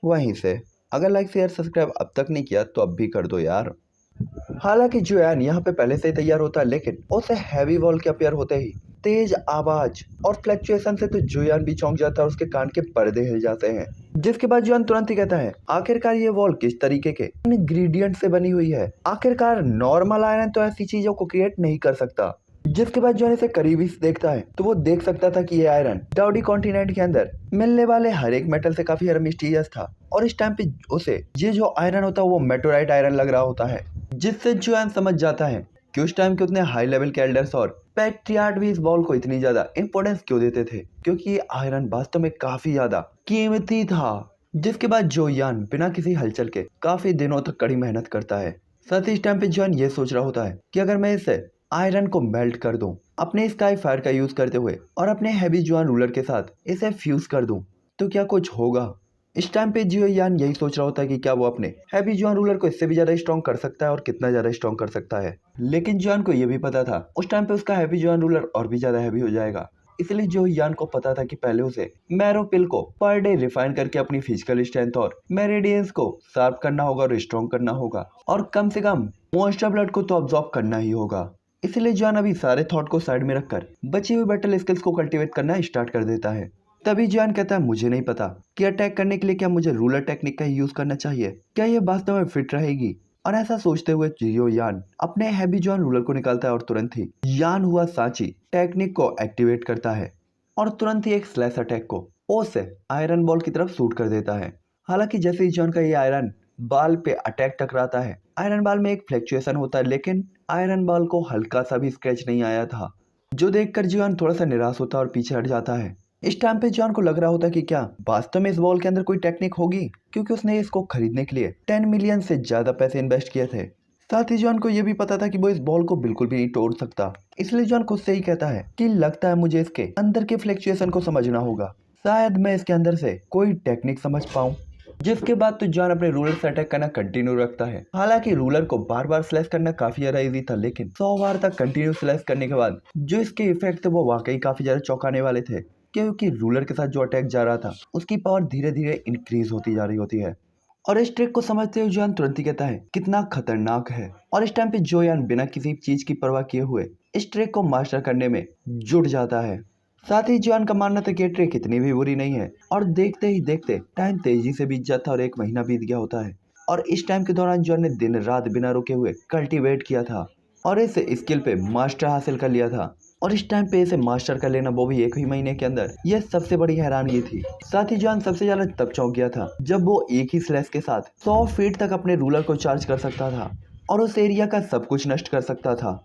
वहीं से। अगर लाइक शेयर सब्सक्राइब अब तक नहीं किया तो अब भी कर दो यार। हालांकि जुयान यहाँ पे पहले से ही तैयार होता है, लेकिन उसे हैवी वॉल के अपीयर होते ही तेज आवाज और फ्लक्चुएशन से तो जुयान भी चौंक जाता है और उसके कान के पर्दे हिल जाते हैं। जिसके बाद जुयान तुरंत ही कहता है आखिरकार ये वॉल किस तरीके के इंग्रेडिएंट से बनी हुई है। आखिरकार नॉर्मल आयरन तो ऐसी चीजों को क्रिएट नहीं कर सकता। जिसके बाद जॉन इसे करीबी से देखता है तो वो देख सकता था कि ये आयरन डाउडी कॉन्टिनेंट के अंदर मिलने वाले हर एक मेटल से काफी मिस्टीरियस था। और इस टाइम पे उसे ये जो आयरन होता है वो मेटोराइट आयरन लग रहा होता है। जिससे जॉन समझ जाता है कि उस टाइम के उतने हाई लेवल के एल्डर्स और पैट्रियार्ट भी इस बॉल को इतनी ज्यादा इंपॉर्टेंस क्यों देते थे, क्योंकि ये आयरन वास्तव में काफी ज्यादा कीमती था। जिसके बाद जोयान बिना किसी हलचल के काफी दिनों तक कड़ी मेहनत करता है। साथ ही इस टाइम पे जॉन ये सोच रहा होता है कि अगर मैं इसे आयरन को मेल्ट कर दूं अपने स्काई फायर का यूज करते हुए और अपने हैवी जुआन रूलर के साथ इसे फ्यूज कर दूं तो क्या कुछ होगा। इस टाइम पे जियोयान यही सोच रहा होता है कि क्या वो अपने हैवी जुआन रूलर को इससे भी ज्यादा स्ट्रॉन्ग कर सकता है और कितना ज्यादा स्ट्रॉन्ग कर सकता है। लेकिन जुआन को यह भी पता था उस टाइम पे उसका हैवी जुआन रूलर और भी ज्यादा हैवी हो जाएगा। इसलिए जियोयान को पता था कि पहले उसे मैरो पिल को पर डे रिफाइन करके अपनी फिजिकल स्ट्रेंथ और मेरिडियंस को शार्प करना होगा और स्ट्रॉन्ग करना होगा और कम से कम मॉन्स्टर ब्लड को तो अब्सॉर्ब करना ही होगा। इसलिए जॉन अभी सारे थॉट को साइड में रखकर बची हुई बैटल स्किल्स को कल्टीवेट करना स्टार्ट कर देता है। तभी जॉन कहता है मुझे नहीं पता कि अटैक करने के लिए क्या मुझे रूलर टेक्निक का ही यूज करना चाहिए, क्या ये वास्तव में फिट रहेगी। और ऐसा सोचते हुए जियोयान अपने हैवी जॉन रूलर को निकालता है और तुरंत ही यान हुआ सांची टेक्निक को एक्टिवेट करता है और तुरंत ही एक स्लैश अटैक को ओ से आयरन बॉल की तरफ शूट कर देता है। हालांकि जैसे ही जॉन का ये आयरन बाल पे अटैक टकराता है आयरन बाल में एक फ्लक्चुएशन होता है, लेकिन आयरन बाल को हल्का सा भी स्क्रैच नहीं आया था। जो देखकर जॉन थोड़ा सा निराश होता है और पीछे हट जाता है। इस टाइम पे जॉन को लग रहा होता है कि क्या वास्तव में इस बॉल के अंदर कोई टेक्निक होगी, क्योंकि उसने इसको खरीदने के लिए 10 मिलियन से ज्यादा पैसे इन्वेस्ट किए थे। साथ ही जॉन को यह भी पता था कि वो इस बॉल को बिल्कुल भी नहीं तोड़ सकता। इसलिए जॉन खुद से ही कहता है कि लगता है मुझे इसके अंदर के फ्लक्चुएशन को समझना होगा, शायद मैं इसके अंदर से कोई टेक्निक समझ पाऊं। जिसके बाद तो जॉन अपने रूलर से अटैक करना कंटिन्यू रखता है। हालांकि रूलर को बार बार स्लैश करना काफी ज्यादा इजी था, लेकिन 100 बार तक कंटिन्यू स्लैश करने के बाद जो इसके इफेक्ट थे वो वाकई काफी ज्यादा चौंकाने वाले थे, क्योंकि रूलर के साथ जो अटैक जा रहा था उसकी पावर धीरे धीरे इंक्रीज होती जा रही होती है। और इस ट्रिक को समझते हुए जॉन तुरंत ही कहता है कितना खतरनाक है। और इस टाइम पे जोयान बिना किसी चीज की परवाह किए हुए इस ट्रिक को मास्टर करने में जुट जाता है। साथ ही जॉन का मानना था कि ट्रिक इतनी भी बुरी नहीं है। और देखते ही देखते टाइम तेजी से बीत जाता और 1 महीना बीत गया होता है। और इस टाइम के दौरान जॉन ने दिन रात बिना रुके हुए कल्टीवेट किया था और इस स्किल पे मास्टर हासिल कर लिया था। और इस टाइम पे इसे मास्टर कर लेना वो भी 1 ही महीने के अंदर, यह सबसे बड़ी हैरानगी थी। साथ ही जॉन सबसे ज्यादा तब चौंक गया था जब वो एक ही स्लैश के साथ 100 फीट तक अपने रूलर को चार्ज कर सकता था और उस एरिया का सब कुछ नष्ट कर सकता था।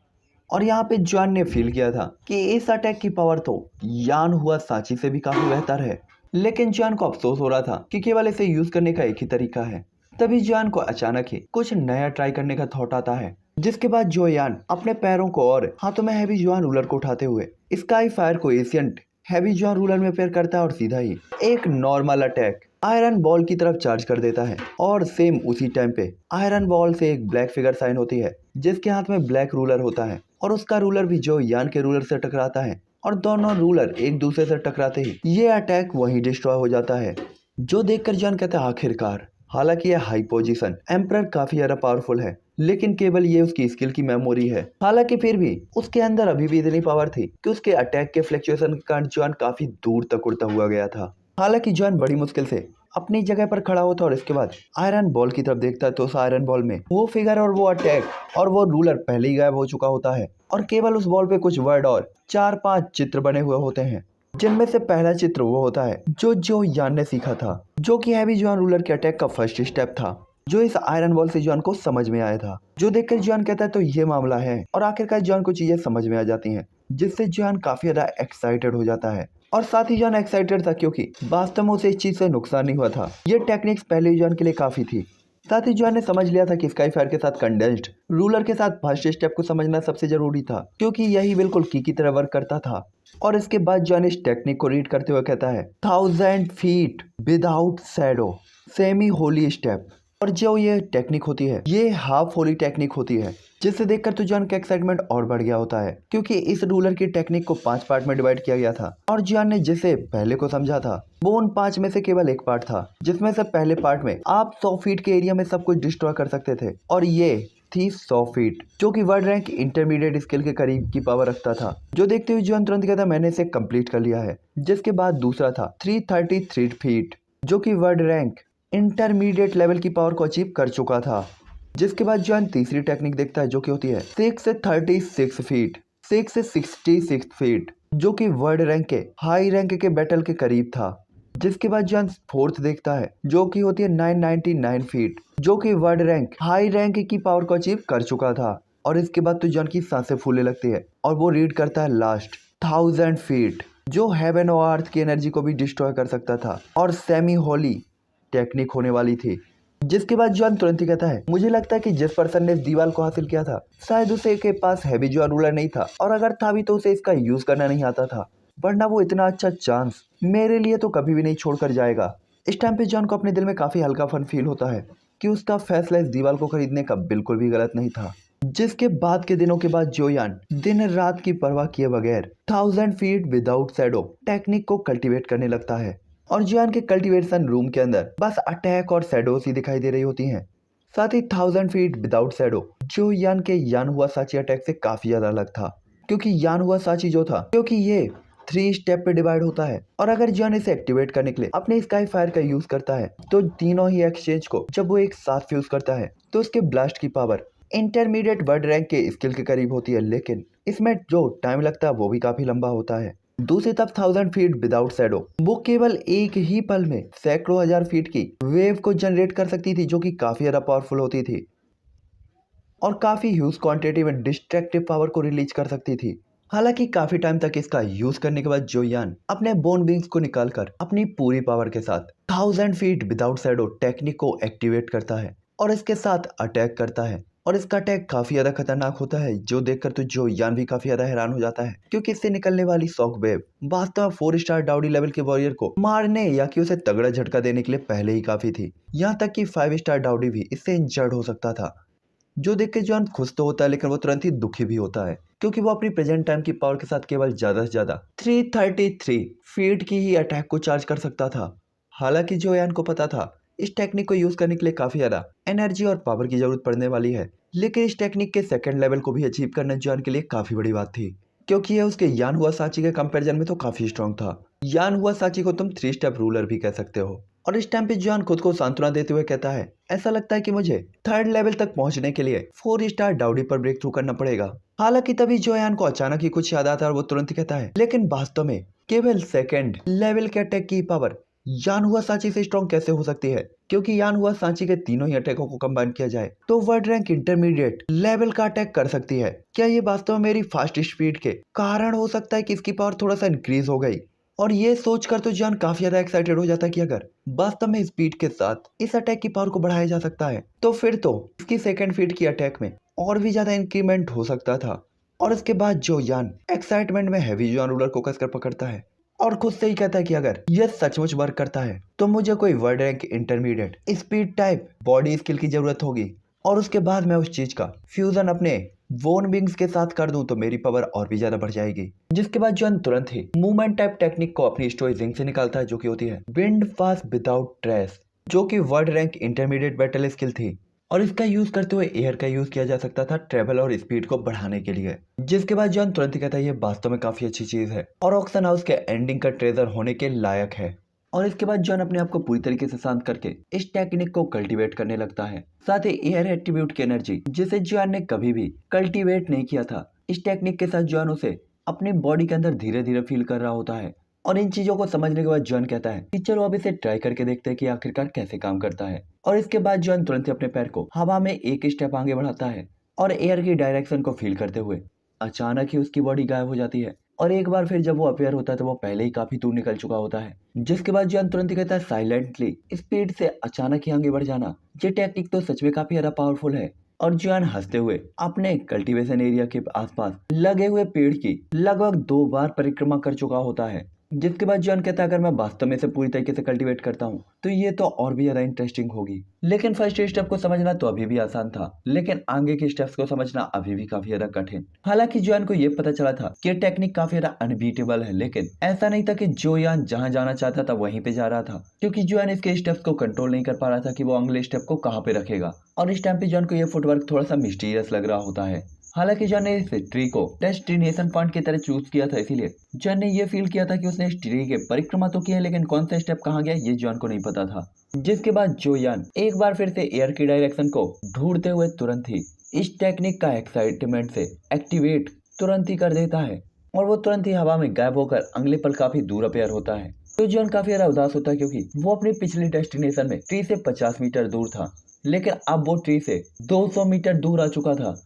और यहाँ पे जॉन ने फील किया था कि इस अटैक की पावर तो यान हुआ सांची से भी काफी बेहतर है। लेकिन जॉन को अफसोस हो रहा था कि केवल इसे यूज करने का एक ही तरीका है। तभी जॉन को अचानक ही कुछ नया ट्राई करने का थॉट आता है। जिसके बाद जोयान अपने पैरों को और हाथों में हैवी जॉन रूलर को उठाते हुए स्काई फायर को एशियंट हैवी जॉन रूलर में पेयर करता है और सीधा ही एक नॉर्मल अटैक आयरन बॉल की तरफ चार्ज कर देता है। और सेम उसी टाइम पे आयरन बॉल से एक ब्लैक फिगर साइन होती है जिसके हाथ में ब्लैक रूलर होता है और उसका रूलर भी जो यान के रूलर से टकराता है और दोनों रूलर एक दूसरे से टकराते ही ये अटैक वहीं डिस्ट्रॉय हो जाता है। जो देखकर जॉन कहता है आखिरकार। हालांकि यह हाई पोजीशन एम्परर काफी ज्यादा पावरफुल है, लेकिन केवल ये उसकी स्किल की मेमोरी है। हालांकि फिर भी उसके अंदर अभी भी इतनी पावर थी कि उसके अटैक के फ्लक्चुएशन के कारण जॉन काफी दूर तक उड़ता हुआ गया था। हालांकि जॉन बड़ी मुश्किल से अपनी जगह पर खड़ा होता और इसके बाद आयरन बॉल की तरफ देखता है तो उस आयरन बॉल में वो फिगर और वो अटैक और वो रूलर पहले ही गायब हो चुका होता है और केवल उस बॉल पे कुछ वर्ड और 4-5 चित्र बने हुए होते हैं, जिनमें से पहला चित्र वो होता है जो यान ने सीखा था, जो कि हैवी जॉन रूलर के अटैक का फर्स्ट स्टेप था, जो इस आयरन बॉल से जॉन को समझ में आया था। जो देखकर जॉन कहता है तो ये मामला है। और आखिरकार जॉन को चीजें समझ में आ जाती हैं, जिससे जॉन काफी ज्यादा एक्साइटेड हो जाता है। और साथ ही जॉन एक्साइटेड था क्योंकि वास्तव में उसे इस चीज से नुकसान नहीं हुआ था। ये टेक्निक्स पहले ही जॉन के लिए काफी थी। साथ ही जॉन ने समझ लिया था कि स्काई फायर के साथ कंडेंस्ड रूलर के साथ फर्स्ट स्टेप को समझना सबसे जरूरी था, क्योंकि यही बिल्कुल की तरह वर्क करता था। और इसके बाद जॉन इस टेक्निक को रीड करते हुए कहता है 1000 feet without shadow semi Holi step. और जो ये टेक्निक होती है ये हाफ होली टेक्निक होती है, जिसे देखकर तो जियान का एक्साइटमेंट और बढ़ गया होता है क्योंकि इस रूलर की टेक्निक को 5 पार्ट में डिवाइड किया गया था और जियान ने जिसे पहले को समझा था वो उन 5 में से केवल एक पार्ट था, जिसमें से पहले पार्ट में आप 100 फीट के एरिया में सब कुछ डिस्ट्रॉय कर सकते थे और ये थी 100 फीट, जो कि वर्ल्ड रैंक इंटरमीडिएट स्किल के करीब की पावर रखता था। जो देखते हुए जियान तुरंत कहता मैंने इसे कंप्लीट कर लिया है। जिसके बाद दूसरा था 333 फीट, जो कि वर्ल्ड रैंक इंटरमीडिएट लेवल की पावर को अचीव कर चुका था। जिसके बाद जियान तीसरी टेक्निक देखता है जो कि होती है 636 फीट, 666 फीट, जो कि वर्ल्ड रैंक के हाई रैंक के बैटल के करीब था। जिसके बाद जियान फोर्थ देखता है जो कि होती है 999 फीट, जो कि वर्ल्ड रैंक हाई रैंक की पावर को अचीव कर चुका था। और इसके बाद तो जियान की सांसें फूलने लगती है और वो रीड करता है लास्ट 1000 फीट, जो हेवन और अर्थ की एनर्जी को भी डिस्ट्रॉय कर सकता था और सेमी होली टेक्निक होने वाली थी। जिसके बाद जियान तुरंत ही कहता है मुझे लगता है कि जिस पर्सन ने इस दीवार को हासिल किया था शायद उसे के पास हैवी जो रूलर नहीं था, और अगर था भी तो उसे इसका यूज करना नहीं आता था, वरना वो इतना अच्छा चांस मेरे लिए तो कभी भी नहीं छोड़कर जाएगा। इस टाइम पे जियान को अपने दिल में काफी हल्का फन फील होता है कि उसका फैसला इस दीवार को खरीदने का बिल्कुल भी गलत नहीं था। जिसके बाद के दिनों के बाद जोयान दिन रात की परवाह किए बगैर 1000 फीट विदाउट शैडो टेक्निक को कल्टीवेट करने लगता है और जियान के कल्टीवेशन रूम के अंदर बस अटैक और शैडोज ही दिखाई दे रही होती हैं। साथ ही 1000 फीट विदाउट शैडो जो यान के यान हुआ साची अटैक से काफी ज्यादा अलग था, क्योंकि यान हुआ साची जो था क्योंकि ये 3 स्टेप पे डिवाइड होता है और अगर जियान इसे एक्टिवेट करने के लिए अपने स्काई फायर का यूज करता है तो तीनों ही एक्सचेंज को जब वो एक साथ फ्यूज करता है तो उसके ब्लास्ट की पावर इंटरमीडिएट वर्ल्ड रैंक के स्किल के करीब होती है, लेकिन इसमें जो टाइम लगता है वो भी काफी लंबा होता है। दूसरी तरफ 1000 फीट विदाउट शैडो वो केवल एक ही पल में सैकड़ों हजार फीट की वेव को जनरेट कर सकती थी, जो कि काफी ज्यादा पावरफुल होती थी और काफी ह्यूज क्वांटिटी में डिस्ट्रक्टिव पावर को रिलीज कर सकती थी। हालांकि काफी टाइम तक इसका यूज करने के बाद जोयान अपने बोन विंग्स को निकालकर अपनी पूरी पावर के साथ 1000 फीट विदाउट शैडो टेक्निक को एक्टिवेट करता है और इसके साथ अटैक करता है और इसका अटैक काफी ज्यादा खतरनाक होता है, जो देखकर तो जोयान भी काफी ज्यादा हैरान हो जाता है क्योंकि इससे निकलने वाली शॉक वेव वास्तव में 4 स्टार डाउडी लेवल के वॉरियर को मारने या कि उसे तगड़ा झटका देने के लिए पहले ही काफी थी। यहाँ तक कि 5 स्टार डाउडी भी इससे इंजर्ड हो सकता था। जो देख के जोयान खुश तो होता है लेकिन वो तुरंत ही दुखी भी होता है क्योंकि वो अपनी प्रेजेंट टाइम की पावर के साथ केवल ज्यादा से ज्यादा 333 फीट की ही अटैक को चार्ज कर सकता था। हालांकि जोयान को पता था इस टेक्निक को यूज करने के लिए काफी ज्यादा एनर्जी और पावर की जरूरत पड़ने वाली है, लेकिन इस टेक्निक के सेकंड लेवल को भी अचीव करना जोयान के लिए काफी बड़ी बात थी क्योंकि यह उसके यान हुआ साची के कंपैरिजन में तो काफी स्ट्रॉन्ग था। यान हुआ साची को तुम 3 स्टेप रूलर भी कह सकते हो। और इस टाइम पे जोयान खुद को सांत्वना देते हुए कहता है ऐसा लगता है कि मुझे 3rd लेवल तक पहुंचने के लिए 4 स्टार डाउडी पर ब्रेक थ्रू करना पड़ेगा। हालांकि तभी जोयान को अचानक ही कुछ याद आता है और वो तुरंत ही कहता है लेकिन वास्तव में केवल 2nd लेवल के अटैक की पावर यान हुआ सांची से स्ट्रॉन्ग कैसे हो सकती है, क्योंकि यान हुआ सांची के तीनों ही अटैकों को कंबाइन किया जाए तो वर्ल्ड रैंक इंटरमीडिएट लेवल का अटैक कर सकती है। क्या ये वास्तव में मेरी फास्ट स्पीड के कारण हो सकता है कि इसकी पावर थोड़ा सा इंक्रीज हो गई? और ये सोचकर तो जियान काफी ज्यादा एक्साइटेड हो जाता है कि अगर वास्तव में स्पीड के साथ इस अटैक की पावर को बढ़ाया जा सकता है तो फिर तो इसकी 2nd फीट की अटैक में और भी ज्यादा इंक्रीमेंट हो सकता था। और इसके बाद जो यान एक्साइटमेंट में हैवी जोयान रूलर को कसकर पकड़ता है और खुद से ही कहता है कि अगर यह सचमुच वर्क करता है तो मुझे कोई world rank intermediate speed type body skill की जरूरत होगी और उसके बाद मैं उस चीज का फ्यूजन अपने वोन विंग्स के साथ कर दूं तो मेरी पावर और भी ज्यादा बढ़ जाएगी। जिसके बाद जोयान तुरंत ही मूवमेंट टाइप टेक्निक को अपनी स्टोरी रिंग से निकालता है जो कि होती है विंड फास्ट विदाउट ट्रेस, जो कि world rank intermediate battle skill थी और इसका यूज करते हुए एयर का यूज किया जा सकता था ट्रेवल और स्पीड को बढ़ाने के लिए। जिसके बाद जोयान तुरंत ही कहता है ये वास्तव में काफी अच्छी चीज है और ऑक्शन हाउस के एंडिंग का ट्रेजर होने के लायक है। और इसके बाद जोयान अपने आप को पूरी तरीके से शांत करके इस टेक्निक को कल्टीवेट करने लगता है, साथ ही एयर एट्रीब्यूट की एनर्जी जिसे जोयान ने कभी भी कल्टीवेट नहीं किया था इस टेक्निक के साथ जोयान उसे अपनी बॉडी के अंदर धीरे धीरे फील कर रहा होता है। और इन चीजों को समझने के बाद जोयान कहता है कि चलो अब इसे ट्राई करके देखते हैं कि आखिरकार कैसे काम करता है। और इसके बाद जोयान तुरंत ही अपने पैर को हवा में एक स्टेप आगे बढ़ाता है और एयर की डायरेक्शन को फील करते हुए अचानक ही उसकी बॉडी गायब हो जाती है और एक बार फिर जब वो अपेयर होता है तो वो पहले ही काफी दूर निकल चुका होता है। जिसके बाद जोयान तुरंत ही कहता है साइलेंटली स्पीड से अचानक ही आगे बढ़ जाना, ये टेक्निक तो सच में काफी ज्यादा पावरफुल है। और जोयान हंसते हुए अपने कल्टीवेशन एरिया के आसपास लगे हुए पेड़ की लगभग 2 बार परिक्रमा कर चुका होता है जिसके बाद जॉन कहता है अगर मैं वास्तव में इसे पूरी तरीके से कल्टीवेट करता हूँ तो ये तो और भी ज्यादा इंटरेस्टिंग होगी। लेकिन फर्स्ट स्टेप को समझना तो अभी भी आसान था, लेकिन आगे के स्टेप्स को समझना अभी भी काफी ज्यादा कठिन। हालांकि जॉन को ये पता चला था कि टेक्निक काफी ज्यादा अनबीटेबल है, लेकिन ऐसा नहीं था कि जो यान जहां जाना चाहता था वहीं पे जा रहा था, क्योंकि जॉन इसके स्टेप्स को कंट्रोल नहीं कर पा रहा था कि वो अगले स्टेप को कहाँ पे रखेगा। और इस टाइम पे जॉन को ये फुटवर्क थोड़ा सा मिस्टीरियस लग रहा होता है। हालांकि जॉन ने इस ट्री को डेस्टिनेशन पॉइंट की तरह चूज किया था, इसीलिए जॉन ने ये फील किया था कि उसने इस ट्री के परिक्रमा तो की है, लेकिन कौन सा स्टेप कहाँ गया ये जॉन को नहीं पता था। जिसके बाद जो यान एक बार फिर से एयर की डायरेक्शन को ढूंढते हुए तुरंत ही इस टेक्निक का एक्साइटमेंट से एक्टिवेट तुरंत ही कर देता है, और वो तुरंत ही हवा में गायब होकर अगले पल काफी दूर अपेयर होता है। तो जॉन काफी ज्यादा उदास होता है, क्योंकि वो अपनी पिछली डेस्टिनेशन में ट्री से 50 मीटर दूर था, लेकिन अब वो ट्री से 200 मीटर दूर आ चुका था।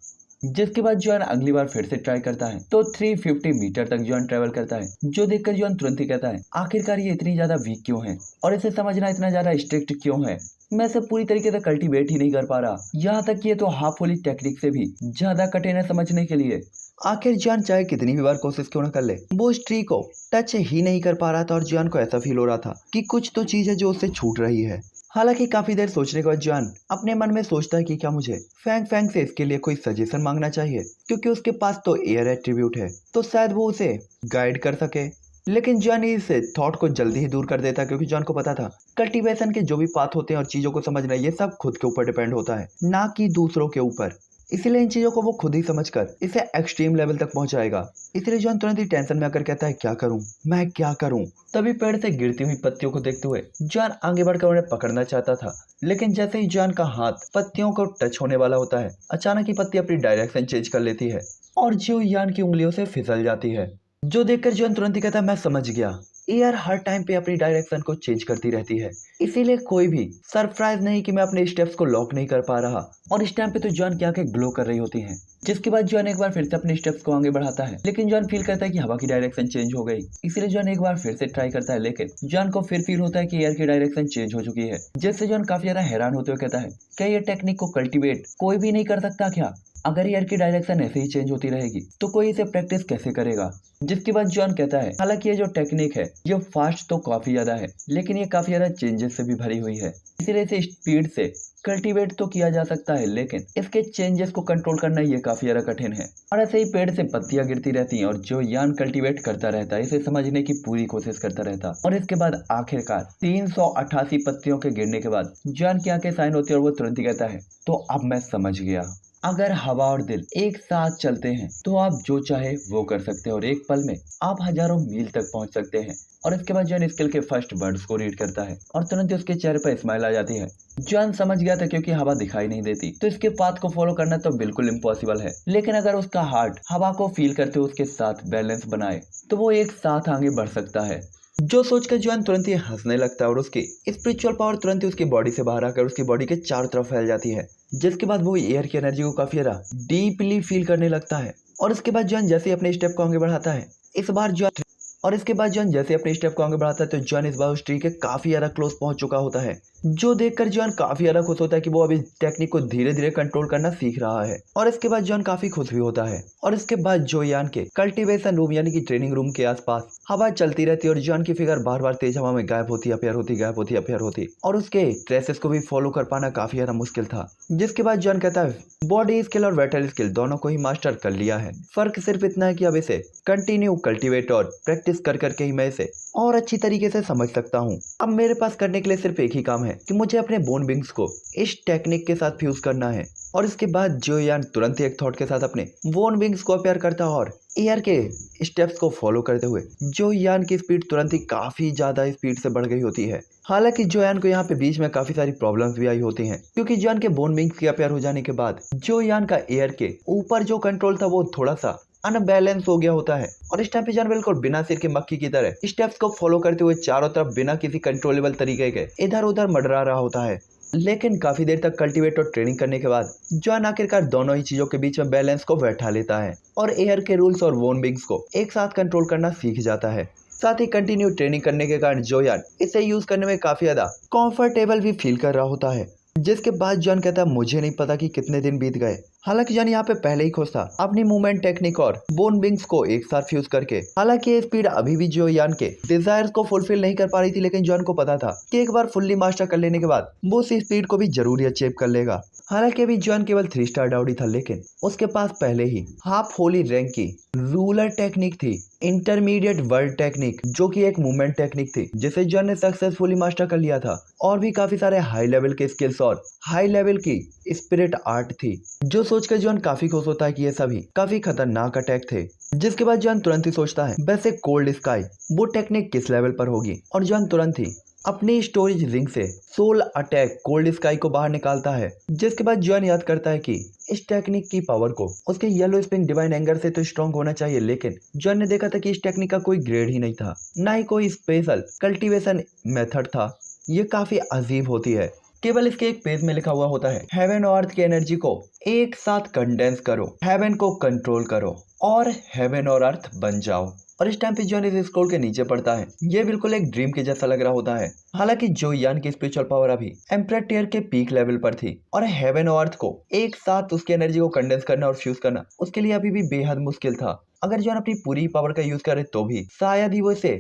जिसके बाद जॉन अगली बार फिर से ट्राई करता है तो 350 मीटर तक जॉन ट्रेवल करता है, जो देखकर जॉन तुरंत ही कहता है आखिरकार ये इतनी ज्यादा वीक क्यों है और इसे समझना इतना ज्यादा स्ट्रिक्ट क्यों है। मैं इसे पूरी तरीके से कल्टीवेट ही नहीं कर पा रहा, यहाँ तक कि ये तो हाफ होली टेक्निक से भी ज्यादा कठिन है समझने के लिए। आखिर जॉन चाहे कितनी भी बार कोशिश क्यों न कर ले, वो उस ट्री को टच ही नहीं कर पा रहा था, और जॉन को ऐसा फील हो रहा था कि कुछ तो चीज है जो उससे छूट रही है। हालांकि काफी देर सोचने के बाद जॉन अपने मन में सोचता है कि क्या मुझे फैंग फैंग से इसके लिए कोई सजेशन मांगना चाहिए, क्योंकि उसके पास तो एयर एट्रीब्यूट है, तो शायद वो उसे गाइड कर सके। लेकिन जॉन इस थॉट को जल्दी ही दूर कर देता, क्योंकि जॉन को पता था कल्टीवेशन के जो भी पाथ होते हैं और चीजों को समझना ये सब खुद के ऊपर डिपेंड होता है, ना कि दूसरों के ऊपर। इसीलिए इन चीजों को वो खुद ही समझकर इसे एक्सट्रीम लेवल तक पहुंचाएगा। इसलिए जॉन तुरंत ही टेंशन में आकर कहता है क्या करूं, मैं क्या करूं। तभी पेड़ से गिरती हुई पत्तियों को देखते हुए जॉन आगे बढ़कर उन्हें पकड़ना चाहता था, लेकिन जैसे ही जॉन का हाथ पत्तियों को टच होने वाला होता है, अचानक ही पत्ती अपनी डायरेक्शन चेंज कर लेती है और जो यान की उंगलियों से फिसल जाती है। जो देखकर जॉन तुरंत ही कहता है मैं समझ गया, एयर हर टाइम पे अपनी डायरेक्शन को चेंज करती रहती है, इसीलिए कोई भी सरप्राइज नहीं कि मैं अपने स्टेप्स को लॉक नहीं कर पा रहा। और इस टाइम पे तो जॉन की आंखें ग्लो कर रही होती हैं। जिसके बाद जॉन एक बार फिर से अपने स्टेप्स को आगे बढ़ाता है, लेकिन जॉन फील करता है कि हवा की डायरेक्शन चेंज हो गई, इसीलिए जॉन एक बार फिर से ट्राई करता है, लेकिन जॉन को फिर फील होता है कि एयर की डायरेक्शन चेंज हो चुकी है। जिससे जॉन काफी ज्यादा हैरान होते हुए कहता है क्या ये टेक्निक को कल्टीवेट कोई भी नहीं कर सकता क्या? अगर एयर की डायरेक्शन ऐसे ही चेंज होती रहेगी तो कोई इसे प्रैक्टिस कैसे करेगा? जिसके बाद जॉन कहता है हालांकि ये जो टेक्निक है ये फास्ट तो काफी ज्यादा है, लेकिन ये काफी ज्यादा चेंजेस से भी भरी हुई है, इसीलिए इसे स्पीड से कल्टीवेट तो किया जा सकता है, लेकिन इसके चेंजेस को कंट्रोल करना ये काफी ज्यादा कठिन है। और ऐसे ही पेड़ से पत्तियां गिरती रहती हैं और जो यान कल्टीवेट करता रहता है इसे समझने की पूरी कोशिश करता रहता। और इसके बाद आखिरकार 388 पत्तियों के गिरने के बाद जॉन की आंखें साइन होती है और वो तुरंत ही कहता है तो अब मैं समझ गया, अगर हवा और दिल एक साथ चलते हैं तो आप जो चाहे वो कर सकते हैं और एक पल में आप हजारों मील तक पहुंच सकते हैं। और इसके बाद जॉन स्किल के फर्स्ट वर्ड्स को रीड करता है और तुरंत ही उसके चेहरे पर स्माइल आ जाती है। जॉन समझ गया था क्योंकि हवा दिखाई नहीं देती तो इसके पाथ को फॉलो करना तो बिल्कुल इम्पॉसिबल है, लेकिन अगर उसका हार्ट हवा को फील करते हुए उसके साथ बैलेंस बनाए तो वो एक साथ आगे बढ़ सकता है। जो सोचकर जॉन तुरंत ही हंसने लगता है और उसकी स्पिरिचुअल पावर तुरंत ही उसकी बॉडी से बाहर आकर उसकी बॉडी के चारों तरफ फैल जाती है। जिसके बाद वो एयर की एनर्जी को काफी ज्यादा डीपली फील करने लगता है। और इसके बाद जॉन जैसे ही अपने स्टेप को आगे बढ़ाता है इस बार जॉन तो जॉन इस बार उस ट्री के काफी ज्यादा क्लोज पहुंच चुका होता है, जो देखकर जॉन काफी ज्यादा खुश होता है कि वो अभी टेक्निक को धीरे धीरे कंट्रोल करना सीख रहा है। और इसके बाद जॉन काफी खुश भी होता है। और इसके बाद जो यान के कल्टीवेशन रूम यानी कि ट्रेनिंग रूम के आसपास हवा चलती रहती है और जॉन की फिगर बार बार तेज हवा में गायब होती अपेयर होती और उसके ट्रेसेस को भी फॉलो कर पाना काफी ज्यादा मुश्किल था। जिसके बाद जॉन कहता है बॉडी स्किल और बैटल स्किल दोनों को ही मास्टर कर लिया है, फर्क सिर्फ इतना है कि अब इसे कंटिन्यू कल्टीवेट और प्रैक्टिस कर करके ही मैं इसे और अच्छी तरीके से समझ सकता हूँ। अब मेरे पास करने के लिए सिर्फ एक ही काम है कि मुझे अपने बोन विंग्स को इस टेक्निक के साथ फ्यूज करना है। और इसके बाद जो यान तुरंत ही एक थॉट के साथ अपने बोन विंग्स को अपेयर करता है और एयर के स्टेप्स को फॉलो करते हुए जो यान की स्पीड तुरंत ही काफी ज्यादा स्पीड से बढ़ गई होती है। हालांकि जो यान को यहाँ पे बीच में काफी सारी प्रॉब्लम्स भी आई होती हैं, क्योंकि जॉन के बोन विंग्स के अपेयर हो जाने के बाद जो यान का एयर के ऊपर जो कंट्रोल था वो थोड़ा सा अनबैलेंस हो गया होता है। और इस टाइम पे जॉन बिल्कुल बिना सिर के मक्खी की तरह स्टेप्स को फॉलो करते हुए चारों तरफ बिना किसी कंट्रोलेबल तरीके के इधर उधर मंडरा रहा होता है। लेकिन काफी देर तक कल्टीवेट और ट्रेनिंग करने के बाद जॉन आखिरकार दोनों ही चीजों के बीच में बैलेंस को बैठा लेता है और एयर के रूल्स और बोन विंग्स को एक साथ कंट्रोल करना सीख जाता है। साथ ही कंटिन्यू ट्रेनिंग करने के कारण जो यान इसे यूज करने में काफी ज्यादा कंफर्टेबल भी फील कर रहा होता है। जिसके बाद जॉन कहता है मुझे नहीं पता कि कितने दिन बीत गए हालांकि जॉन यहाँ पे पहले ही खुश था अपनी मूवमेंट टेक्निक और बोन विंग्स को एक साथ फ्यूज करके। हालांकि ये स्पीड अभी भी जो यान के डिजायर्स को फुलफिल नहीं कर पा रही थी, लेकिन जॉन को पता था कि एक बार फुल्ली मास्टर कर लेने के बाद वो उस स्पीड को भी जरूर अचीव कर लेगा। हालांकि अभी जॉन केवल 3 स्टार डाउडी था, लेकिन उसके पास पहले ही हाफ होली रैंक की रूलर टेक्निक थी, इंटरमीडिएट वर्ल्ड टेक्निक, जो कि एक मूवमेंट टेक्निक थी जिसे जॉन ने सक्सेसफुली मास्टर कर लिया था। और भी काफी सारे हाई लेवल के स्किल्स और हाई लेवल की स्पिरिट आर्ट थी, जो सोचकर जॉन काफी खुश होता है कि ये सभी काफी खतरनाक अटैक थे। जिसके बाद जॉन तुरंत ही सोचता है वैसे कोल्ड स्काई वो टेक्निक किस लेवल पर होगी, और जॉन तुरंत ही अपनी स्टोरेज रिंग से सोल अटैक कोल्ड स्काई को बाहर निकालता है। जिसके बाद जॉन याद करता है कि इस टेक्निक की पावर को उसके येलो स्पिन डिवाइन एंगर से तो स्ट्रॉन्ग होना चाहिए, लेकिन जॉन ने देखा था कि इस टेक्निक का कोई ग्रेड ही नहीं था, ना ही कोई स्पेशल कल्टीवेशन मेथड था। ये काफी अजीब होती है, केवल इसके एक पेज में लिखा हुआ होता है हेवन और अर्थ की एनर्जी को एक साथ कंडेंस करो, हेवन को कंट्रोल करो और हेवन और अर्थ बन जाओ। और इस टाइम पे जॉन इस स्क्रॉल के नीचे पड़ता है। ये बिल्कुल एक ड्रीम के जैसा लग रहा होता है। हालांकि जो यान की स्पिरिचुअल पावर अभी एम्परर टियर के पीक लेवल पर थी, और हेवन और अर्थ को एक साथ उसकी एनर्जी को कंडेंस करना और फ्यूज करना उसके लिए अभी भी बेहद मुश्किल था। अगर जॉन अपनी पूरी पावर का यूज करे तो भी शायद ही वो इसे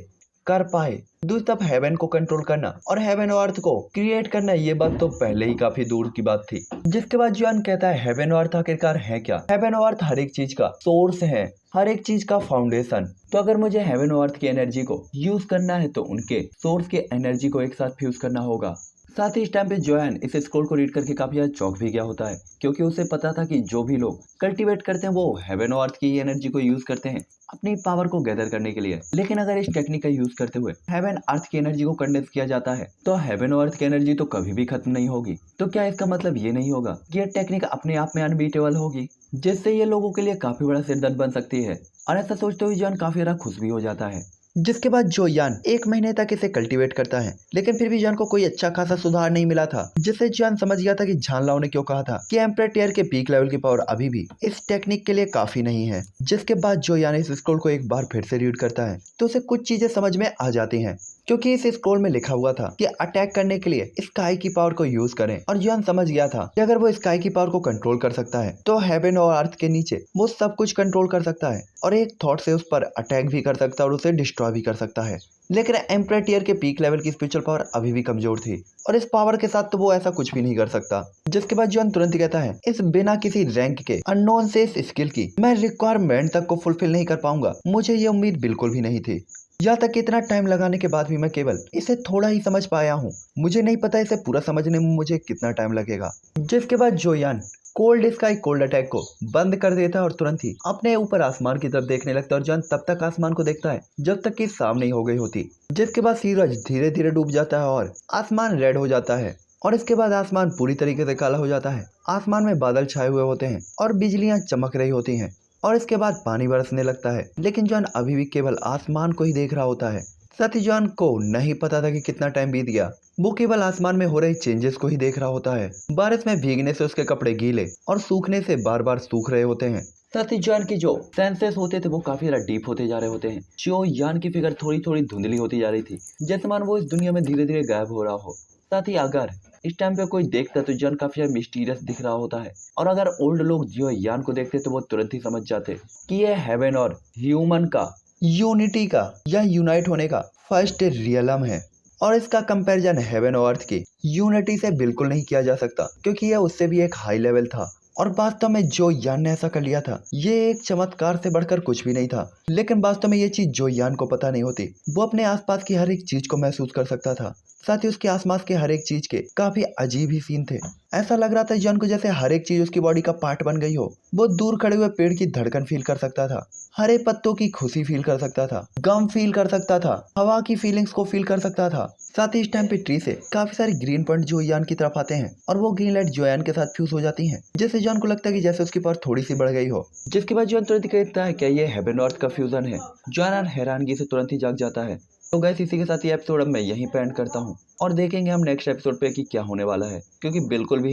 कर पाए। दूसरी तरफ हेवन को कंट्रोल करना और हेवन और अर्थ को क्रिएट करना, ये बात तो पहले ही काफी दूर की बात थी। जिसके बाद जॉन कहता है हेवन और अर्थ आखिरकार है क्या? हेवन और अर्थ हर एक चीज का सोर्स है, हर एक चीज का फाउंडेशन। तो अगर मुझे हेवन और अर्थ की एनर्जी को यूज करना है तो उनके सोर्स के एनर्जी को एक साथ फ्यूज करना होगा। साथ ही इस टाइम पे जॉन इस स्क्रॉल को रीड करके काफी ज्यादा चौंक भी गया होता है, क्योंकि उसे पता था कि जो भी लोग कल्टीवेट करते हैं वो हेवन और अर्थ की एनर्जी को यूज करते हैं अपनी पावर को गैदर करने के लिए। लेकिन अगर इस टेक्निक का यूज करते हुए हेवन अर्थ की एनर्जी को कंडेंस किया जाता है तो हेवन और अर्थ की एनर्जी तो कभी भी खत्म नहीं होगी। तो क्या इसका मतलब ये नहीं होगा कि यह टेक्निक अपने आप में अनबीटेबल होगी, जिससे ये लोगों के लिए काफी बड़ा सिरदर्द बन सकती है? और ऐसा सोचते हुए जॉन काफी ज्यादा खुश भी हो जाता है। जिसके बाद जो यान 1 महीने तक इसे कल्टीवेट करता है, लेकिन फिर भी जॉन को कोई अच्छा खासा सुधार नहीं मिला था, जिससे जॉन समझ गया था कि झानलाओ ने क्यों कहा था कि एम्परर टियर के पीक लेवल की पावर अभी भी इस टेक्निक के लिए काफी नहीं है। जिसके बाद जो यान इस स्क्रॉल को एक बार फिर से रीड करता है तो उसे कुछ चीजें समझ में आ जाती हैं, क्योंकि इस स्क्रॉल में लिखा हुआ था कि अटैक करने के लिए स्काई की पावर को यूज करें। और जॉन समझ गया था कि अगर वो स्काई की पावर को कंट्रोल कर सकता है तो हेवन और अर्थ के नीचे वो सब कुछ कंट्रोल कर सकता है, और एक थॉट से उस पर अटैक भी कर सकता है और उसे डिस्ट्रॉय भी कर सकता है। लेकिन एम्परर टियर के पीक लेवल की स्पिरिचुअल पावर अभी भी कमजोर थी, और इस पावर के साथ तो वो ऐसा कुछ भी नहीं कर सकता। जिसके बाद जॉन तुरंत ही कहता है इस बिना किसी रैंक के अननोन से इस स्किल की मैं रिक्वायरमेंट तक को फुलफिल नहीं कर पाऊंगा। मुझे ये उम्मीद बिल्कुल भी नहीं थी, यहाँ तक कि इतना टाइम लगाने के बाद भी मैं केवल इसे थोड़ा ही समझ पाया हूँ। मुझे नहीं पता इसे पूरा समझने में मुझे कितना टाइम लगेगा। जिसके बाद जो यान कोल्ड स्काई कोल्ड अटैक को बंद कर देता है और तुरंत ही अपने ऊपर आसमान की तरफ देखने लगता है, और जॉन तब तक आसमान को देखता है जब तक कि शाम नहीं हो गई होती। जिसके बाद सूरज धीरे धीरे डूब जाता है और आसमान रेड हो जाता है, और इसके बाद आसमान पूरी तरीके से काला हो जाता है। आसमान में बादल छाए हुए होते हैं और बिजलियां चमक रही होती हैं, और इसके बाद पानी बरसने लगता है। लेकिन जॉन अभी भी केवल आसमान को ही देख रहा होता है। साथ ही जॉन को नहीं पता था कि कितना टाइम बीत गया। वो केवल आसमान में हो रही चेंजेस को ही देख रहा होता है। बारिश में भीगने से उसके कपड़े गीले और सूखने से बार बार सूख रहे होते हैं। साथ ही जॉन की जो सेंसेस होते थे वो काफी ज्यादा डीप होते जा रहे होते हैं। जो यान की फिगर थोड़ी थोड़ी धुंधली होती जा रही थी, जैसे मान वो इस दुनिया में धीरे धीरे गायब हो रहा हो। साथ ही अगर इस टाइम पे कोई देखता तो जॉन काफी ज्यादा मिस्टीरियस दिख रहा होता है, और अगर ओल्ड लोग जो यान को देखते तो वो तुरंत ही समझ जाते कि ये हेवन और ह्यूमन का यूनिटी का या यूनाइट होने का फर्स्ट रियलम है, और इसका कंपैरिजन हेवन और अर्थ की यूनिटी से बिल्कुल नहीं किया जा सकता, क्योंकि यह उससे भी एक हाई लेवल था। और वास्तव में जो यान ने ऐसा कर लिया था ये एक चमत्कार से बढ़कर कुछ भी नहीं था। लेकिन वास्तव में ये चीज जो यान को पता नहीं होती, वो अपने आसपास की हर एक चीज को महसूस कर सकता था। साथ ही उसके आसपास के हर एक चीज के काफी अजीब ही सीन थे। ऐसा लग रहा था जॉन को जैसे हर एक चीज उसकी बॉडी का पार्ट बन गई हो। वो दूर खड़े हुए पेड़ की धड़कन फील कर सकता था, हरे पत्तों की खुशी फील कर सकता था, गम फील कर सकता था, हवा की फीलिंग्स को फील कर सकता था। साथ ही इस टाइम पे ट्री से काफी सारे ग्रीन पॉइंट जो यान की तरफ आते हैं, और वो ग्रीन लाइट जो यान के साथ फ्यूज हो जाती हैं, जिससे जॉन को लगता है कि जैसे उसकी पावर थोड़ी सी बढ़ गई हो। जिसके बाद जॉन तुरंत कहता है क्या ये हेवन और अर्थ का फ्यूजन है। जॉन हैरानगी से तुरंत ही जाग जाता है। तो गाइस इसी के साथ ये एपिसोड अब मैं यहीं पे एंड करता हूँ, और देखेंगे हम नेक्स्ट एपिसोड पे कि क्या होने वाला है, क्योंकि बिल्कुल भी